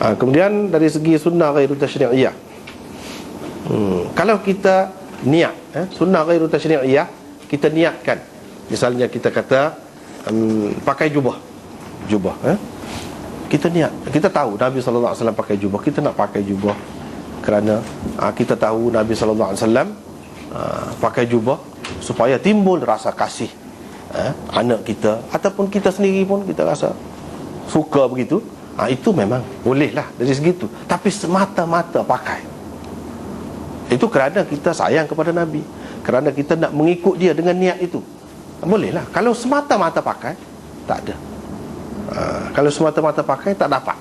Kemudian dari segi sunnah ghairu tashri'iyah, kalau kita niat sunnah ghairu tashri'iyah, kita niatkan, misalnya kita kata pakai jubah, kita niat, kita tahu Nabi SAW pakai jubah, kita nak pakai jubah kerana kita tahu Nabi SAW pakai jubah supaya timbul rasa kasih anak kita, ataupun kita sendiri pun kita rasa suka begitu. Itu memang bolehlah dari segitu. Tapi semata-mata pakai, itu kerana kita sayang kepada Nabi, kerana kita nak mengikut dia dengan niat itu, bolehlah. Kalau semata-mata pakai, tak ada. Kalau semata-mata pakai, tak dapat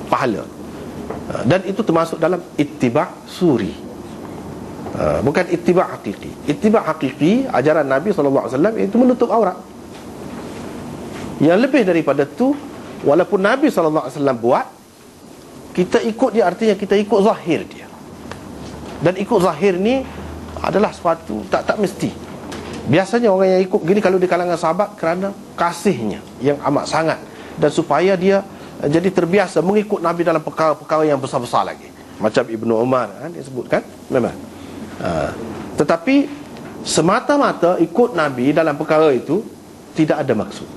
pahala. Dan itu termasuk dalam ittiba' suri, bukan ittiba' hakiki. Ittiba' hakiki, ajaran Nabi SAW, itu menutup aurat. Yang lebih daripada tu, walaupun Nabi SAW buat, kita ikut dia, artinya kita ikut zahir dia. Dan ikut zahir ni adalah sesuatu tak mesti. Biasanya orang yang ikut gini kalau di kalangan sahabat kerana kasihnya yang amat sangat, dan supaya dia jadi terbiasa mengikut Nabi dalam perkara-perkara yang besar-besar lagi. Macam Ibnu Umar dia sebutkan memang. Tetapi semata-mata ikut Nabi dalam perkara itu tidak ada maksud.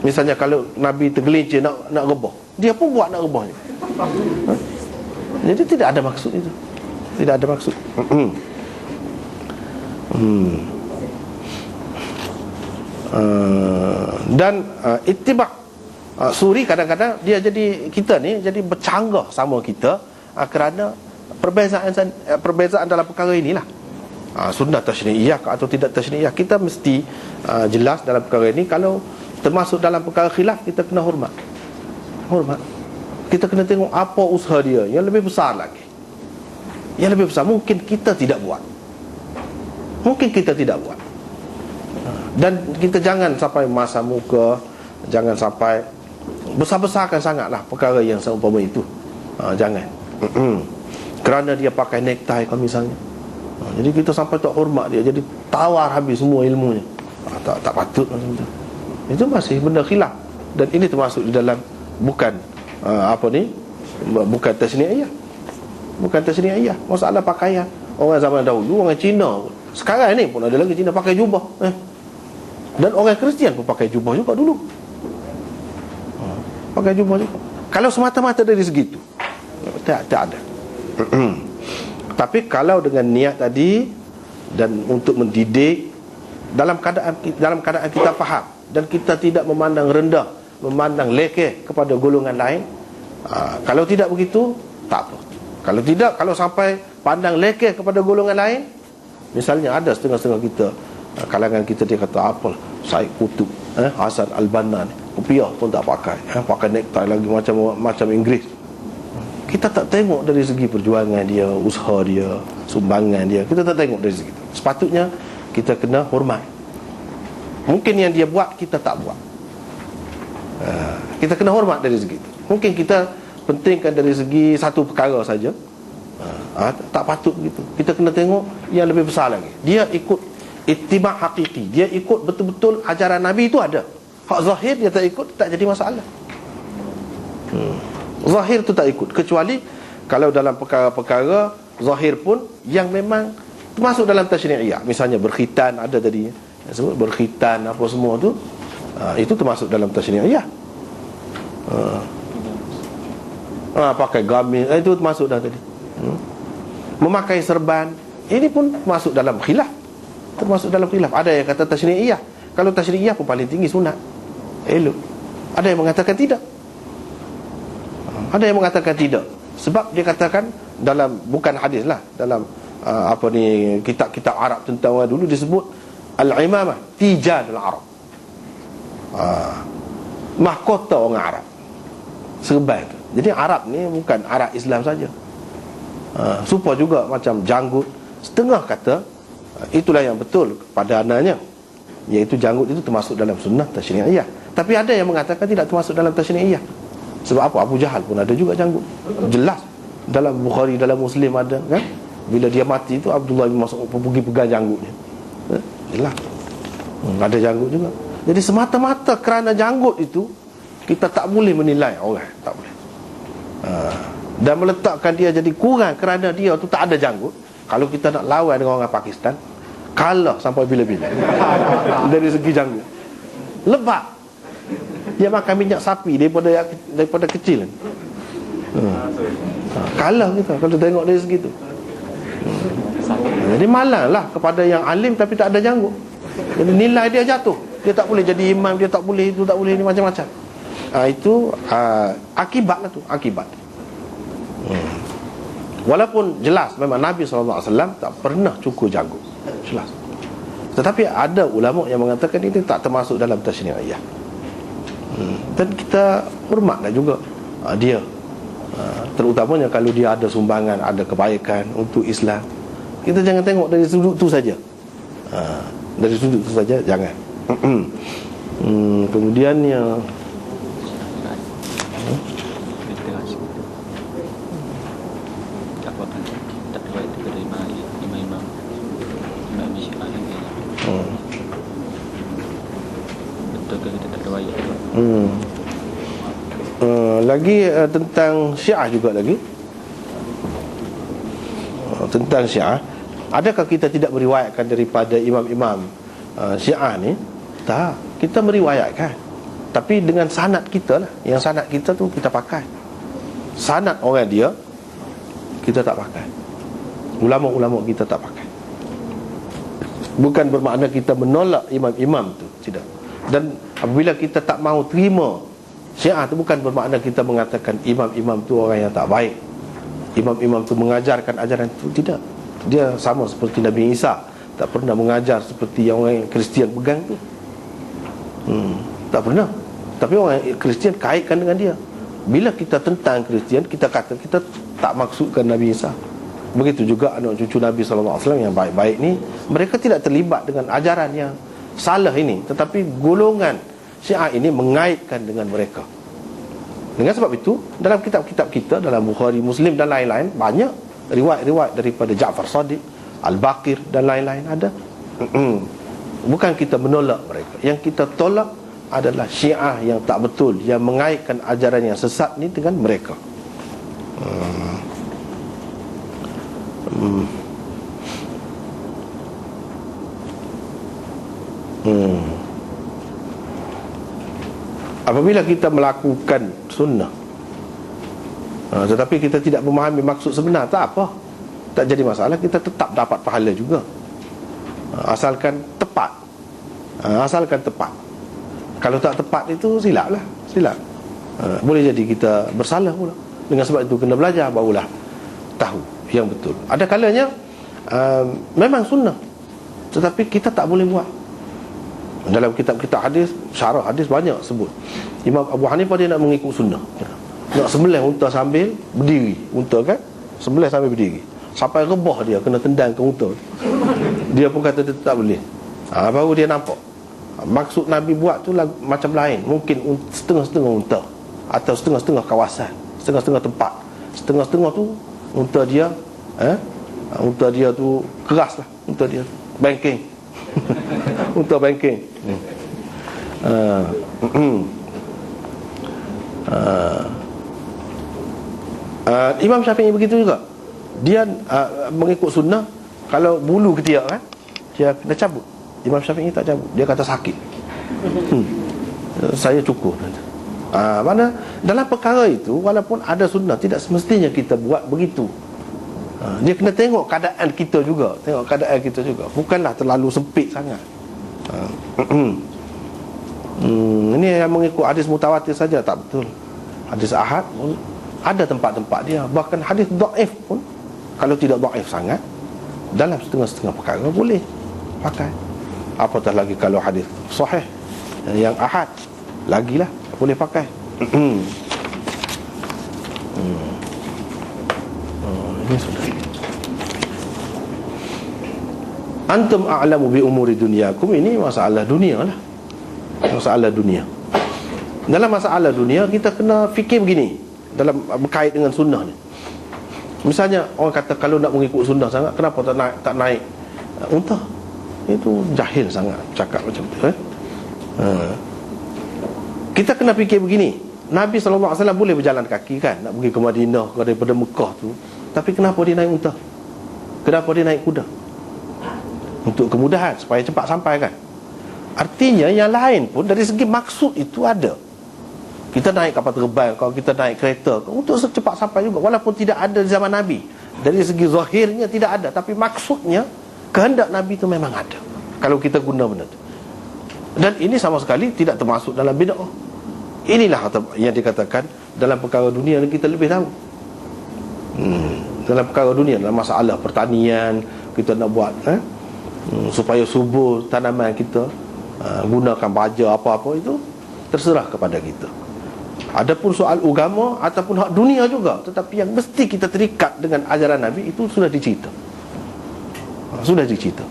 Misalnya kalau Nabi tergelincir nak rebah, dia pun buat nak rebahnya. Jadi tidak ada maksud itu. Tidak ada maksud. Dan ittiba' suri kadang-kadang dia jadi, kita ni jadi bercanggah sama kita kerana perbezaan dalam perkara inilah. Sunnah tashri'iyah atau tidak tashri'iyah, kita mesti jelas dalam perkara ini. Kalau termasuk dalam perkara khilaf, kita kena hormat. Kita kena tengok apa usaha dia yang lebih besar lagi. Yang lebih besar mungkin kita tidak buat. Dan kita jangan sampai masa muka, jangan sampai besar-besarkan sangatlah perkara yang seumpama itu. Jangan. Kerana dia pakai necktie kalau misalnya, jadi kita sampai tak hormat dia, jadi tawar habis semua ilmunya. Tak patut macam tu. Itu masih benda khilaf. Dan ini termasuk di dalam bukan bukan tasni'iyah. Masalah pakaian. Orang zaman dahulu, orang Cina, sekarang ni pun ada lagi Cina pakai jubah. Dan orang Kristian pun pakai jubah juga dulu. Pakai jubah juga. Kalau semata-mata dari segitu, tak ada. Tapi kalau dengan niat tadi, dan untuk mendidik, dalam keadaan kita faham, dan kita tidak memandang rendah, memandang lekeh kepada golongan lain. Kalau tidak begitu, tak apa. Kalau sampai pandang lekeh kepada golongan lain, misalnya ada setengah-setengah kita, kalangan kita, dia kata apa, Said Qutb, Hasan Al-Banna ni, kopiah pun tak pakai, pakai necktie lagi macam Inggeris. Kita tak tengok dari segi perjuangan dia, usaha dia, sumbangan dia. Kita tak tengok dari segi itu. Sepatutnya kita kena hormat. Mungkin yang dia buat kita tak buat, kita kena hormat dari segi itu. Mungkin kita pentingkan dari segi satu perkara saja, tak patut begitu. Kita kena tengok yang lebih besar lagi. Dia ikut ittiba' hakiki, dia ikut betul-betul ajaran Nabi itu ada. Hak zahir dia tak ikut, tak jadi masalah. Zahir tu tak ikut, kecuali kalau dalam perkara-perkara zahir pun yang memang termasuk dalam tashri'iyah. Misalnya berkhitan, ada tadi sebut berkhitan apa semua tu, itu termasuk dalam tashri'iyah. Pakai gamis, itu termasuk dah tadi. Memakai serban, ini pun masuk dalam khilaf. Ada yang kata tashri'iyah. Kalau tashri'iyah pun paling tinggi sunat, elok. Ada yang mengatakan tidak. Sebab dia katakan dalam, bukan hadis lah, dalam kitab-kitab Arab tentang orang dulu disebut al-imamah tijan al-Arab, mahkota orang Arab, serban tu. Jadi Arab ni bukan Arab Islam saja. Supaya juga macam janggut, setengah kata itulah yang betul padanannya, iaitu janggut itu termasuk dalam sunnah tashri'iyah. Tapi ada yang mengatakan tidak termasuk dalam tashri'iyah. Sebab apa? Abu Jahal pun ada juga janggut. Jelas dalam Bukhari, dalam Muslim ada kan, bila dia mati itu Abdullah bin Mas'ud pergi pegang janggutnya. Jelas ada janggut juga. Jadi semata-mata kerana janggut itu kita tak boleh menilai orang, tak boleh. Dan meletakkan dia jadi kurang kerana dia tu tak ada janggut. Kalau kita nak lawan dengan orang Pakistan, kalah sampai bila-bila dari segi janggut. Lebat. Dia makan minyak sapi daripada kecil. Kalah kita kalau tengok dari segi tu. Jadi malanglah kepada yang alim tapi tak ada janggut. Jadi nilai dia jatuh. Dia tak boleh jadi imam, dia tak boleh itu, tak boleh ini, macam-macam. Itu akibatlah tu, akibat. Walaupun jelas memang Nabi SAW tak pernah cukur janggut, jelas. Tetapi ada ulama yang mengatakan ini tak termasuk dalam tasyri'iyah. Dan kita hormatlah juga dia, terutamanya kalau dia ada sumbangan, ada kebaikan untuk Islam. Kita jangan tengok dari sudut tu saja. Dari sudut tu saja jangan. Kemudiannya lagi tentang Syiah juga lagi. Tentang Syiah, adakah kita tidak meriwayatkan daripada imam-imam Syiah ni? Tak, kita meriwayatkan, tapi dengan sanad kita lah. Yang sanad kita tu kita pakai. Sanad orang dia kita tak pakai. Ulama-ulama kita tak pakai. Bukan bermakna kita menolak imam-imam tu, tidak. Dan apabila kita tak mahu terima Syiah tu, bukan bermakna kita mengatakan imam-imam tu orang yang tak baik, imam-imam tu mengajarkan ajaran tu, tidak. Dia sama seperti Nabi Isa, tak pernah mengajar seperti yang orang Kristian pegang tu. Tak pernah. Tapi orang Kristian kaitkan dengan dia. Bila kita tentang Kristian, kita kata kita tak maksudkan Nabi Isa. Begitu juga anak cucu Nabi SAW yang baik-baik ni, mereka tidak terlibat dengan ajaran yang salah ini, tetapi golongan Syiah ini mengaitkan dengan mereka. Dengan sebab itu, dalam kitab-kitab kita, dalam Bukhari, Muslim dan lain-lain, banyak riwayat-riwayat daripada Ja'far Shadiq, Al-Baqir dan lain-lain ada. Bukan kita menolak mereka. Yang kita tolak adalah Syiah yang tak betul, yang mengaitkan ajaran yang sesat ni dengan mereka. Apabila kita melakukan sunnah tetapi kita tidak memahami maksud sebenar, tak apa, tak jadi masalah, kita tetap dapat pahala juga. Asalkan tepat. Asalkan tepat. Kalau tak tepat itu silap lah, silap. Boleh jadi kita bersalah pula. Dengan sebab itu kena belajar, barulah tahu yang betul. Ada kalanya memang sunnah, tetapi kita tak boleh buat. Dalam kitab-kitab hadis, syarah hadis banyak sebut Imam Abu Hanifah dia nak mengikut sunnah, nak sembelih unta sambil berdiri. Unta kan, sembelih sambil berdiri, sampai rebah dia kena tendang ke unta. Dia pun kata dia tak boleh. Baru dia nampak maksud Nabi buat tu macam lain. Mungkin setengah-setengah unta, atau setengah-setengah kawasan, setengah-setengah tempat. Setengah-setengah tu unta dia unta dia tu keras lah, unta dia tu banking. Unta banking. Imam Syafi'i begitu juga. Dia mengikut sunnah. Kalau bulu ketiak kan, dia kena cabut. Imam Syafi'i tak cabut. Dia kata sakit. Saya cukur. Mana dalam perkara itu, walaupun ada sunnah, tidak semestinya kita buat begitu. Dia kena tengok keadaan kita juga. Tengok keadaan kita juga. Bukanlah terlalu sempit sangat. Ini yang mengikut hadis mutawatir saja tak betul. Hadis ahad pun ada tempat-tempat dia. Bahkan hadis dhaif pun, kalau tidak dhaif sangat, dalam setengah-setengah perkara boleh pakai. Apatah lagi kalau hadis sahih yang ahad, lagilah boleh pakai. Ini sudah. Antum a'lamu bi umuri dunyakum, ini masalah dunia lah. Masalah dunia. Dalam masalah dunia kita kena fikir begini, dalam berkait dengan sunnah ni. Misalnya orang kata kalau nak mengikut sunnah sangat, kenapa tak naik unta? Itu jahil sangat cakap macam tu. Kita kena fikir begini, Nabi SAW boleh berjalan kaki kan, nak pergi ke Madinah ke daripada Mekah tu. Tapi kenapa dia naik unta? Kenapa dia naik kuda? Untuk kemudahan, supaya cepat sampai kan. Artinya yang lain pun dari segi maksud itu ada. Kita naik kapal terbang, kalau kita naik kereta, untuk secepat sampai juga, walaupun tidak ada di zaman Nabi. Dari segi zahirnya tidak ada, tapi maksudnya kehendak Nabi itu memang ada, kalau kita guna benda tu. Dan ini sama sekali tidak termasuk dalam bid'ah. Inilah yang dikatakan dalam perkara dunia kita lebih tahu. Dalam perkara dunia, dalam masalah pertanian, kita nak buat supaya subur tanaman kita, gunakan baja apa-apa, itu terserah kepada kita. Adapun soal agama ataupun hak dunia juga, tetapi yang mesti kita terikat dengan ajaran Nabi, itu sudah dicerita. Sudah dicerita.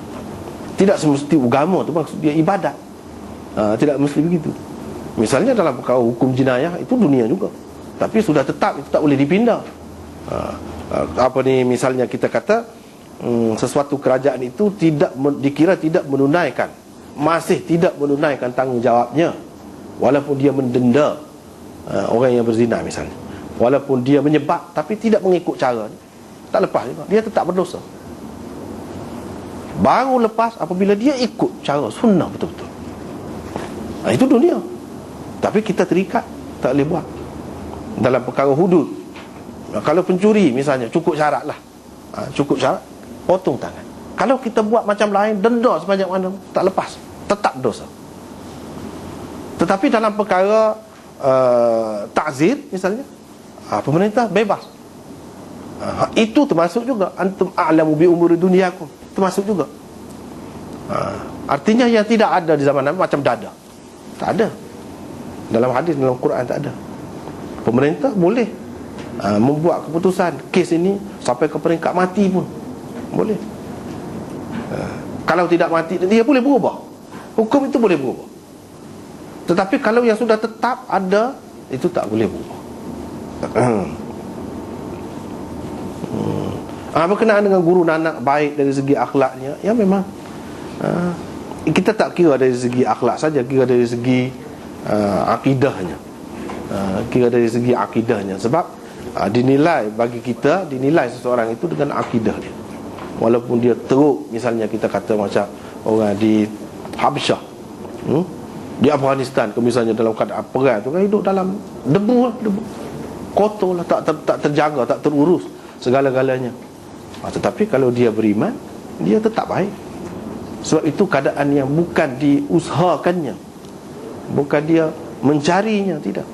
Tidak semesti agama tu maksud dia ibadat. Tidak mesti begitu. Misalnya dalam perkara hukum jenayah, itu dunia juga, tapi sudah tetap, itu tak boleh dipindah. Misalnya kita kata sesuatu kerajaan itu dikira tidak menunaikan, masih tidak menunaikan tanggungjawabnya, walaupun dia mendenda orang yang berzina misalnya, walaupun dia menyebab tapi tidak mengikut cara, tak lepas juga, dia tetap berdosa. Baru lepas apabila dia ikut cara sunnah betul-betul. Itu dunia. Tapi kita terikat, tak boleh buat. Dalam perkara hudud, kalau pencuri misalnya, cukup syarat lah, cukup syarat, potong tangan. Kalau kita buat macam lain, denda sebanyak mana, tak lepas, tetap dosa. Tetapi dalam perkara ta'zir misalnya, pemerintah bebas. Itu termasuk juga. Antum a'lamu bi umuri dunyakum, termasuk juga. Artinya yang tidak ada di zaman Nabi macam dada, tak ada. Dalam hadis, dalam Quran tak ada. Pemerintah boleh membuat keputusan, kes ini sampai ke peringkat mati pun boleh. Kalau tidak mati, dia boleh berubah. Hukum itu boleh berubah. Tetapi kalau yang sudah tetap ada, itu tak boleh berubah. Berkenaan dengan guru dan anak baik dari segi akhlaknya, ya memang kita tak kira dari segi akhlak saja, kira dari segi akidahnya. Kira dari segi akidahnya. Sebab dinilai, bagi kita, dinilai seseorang itu dengan akidah dia. Walaupun dia teruk, misalnya kita kata macam orang di Habsyah, di Afghanistan misalnya, dalam keadaan perang tu kan, hidup dalam debu, kotor lah, tak terjaga, tak terurus segala-galanya. Tetapi kalau dia beriman, dia tetap baik. Sebab itu keadaan yang bukan diusahakannya, bukan dia mencarinya, tidak.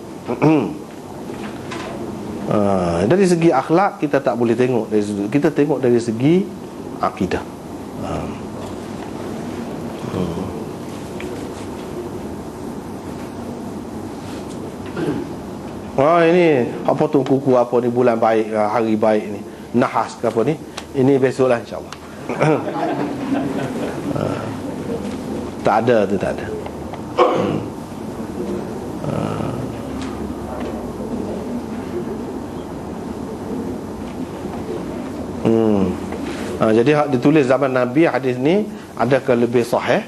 Dari segi akhlak kita tak boleh tengok dari segi, kita tengok dari segi akidah. Ini apa tu kuku apa ni, bulan baik, hari baik ni, nahas ke apa ni, ini besoklah insya-Allah. Tak ada tu, tak ada. Jadi ditulis zaman Nabi, hadis ni adakah lebih sahih?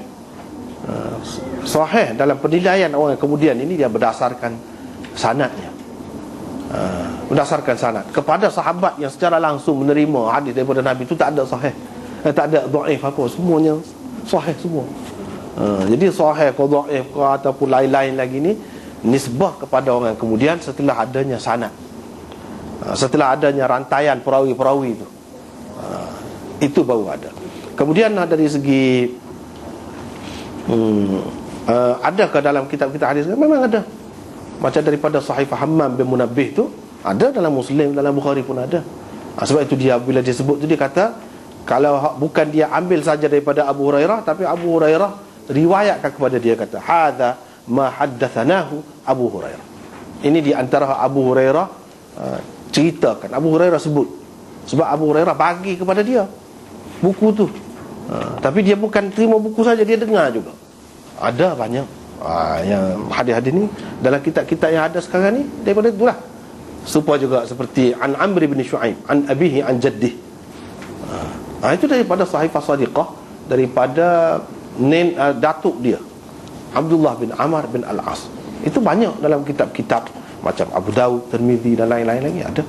Sahih dalam penilaian orang kemudian ini, dia berdasarkan sanadnya. Berdasarkan sanad kepada sahabat yang secara langsung menerima hadis daripada Nabi, itu tak ada sahih, tak ada dhaif apa, semuanya sahih semua. Jadi sahih ke dhaif ke ataupun lain-lain lagi ni nisbah kepada orang kemudian setelah adanya sanad, setelah adanya rantaian perawi-perawi itu baru ada. Kemudian dari segi adakah dalam kitab-kitab hadis? Memang ada. Macam daripada Sahifah Hammam bin Munabbih tu ada dalam Muslim, dalam Bukhari pun ada. Sebab itu dia bila dia sebut tu, dia kata kalau bukan dia ambil saja daripada Abu Hurairah, tapi Abu Hurairah riwayatkan kepada dia, kata hadza ma haddatsanahu Abu Hurairah. Ini di antara Abu Hurairah ceritakan, Abu Hurairah sebut. Sebab Abu Hurairah bagi kepada dia buku tu, tapi dia bukan terima buku saja, dia dengar juga. Ada banyak yang hadis-hadis ni dalam kitab-kitab yang ada sekarang ni, daripada itulah. Supaya juga seperti an Amr bin Shu'aib an abihi an jaddih, itu daripada Sahifah Sadiqah, daripada datuk dia Abdullah bin Amr bin Al-As. Itu banyak dalam kitab-kitab macam Abu Daud, Tirmizi dan lain-lain lagi ada.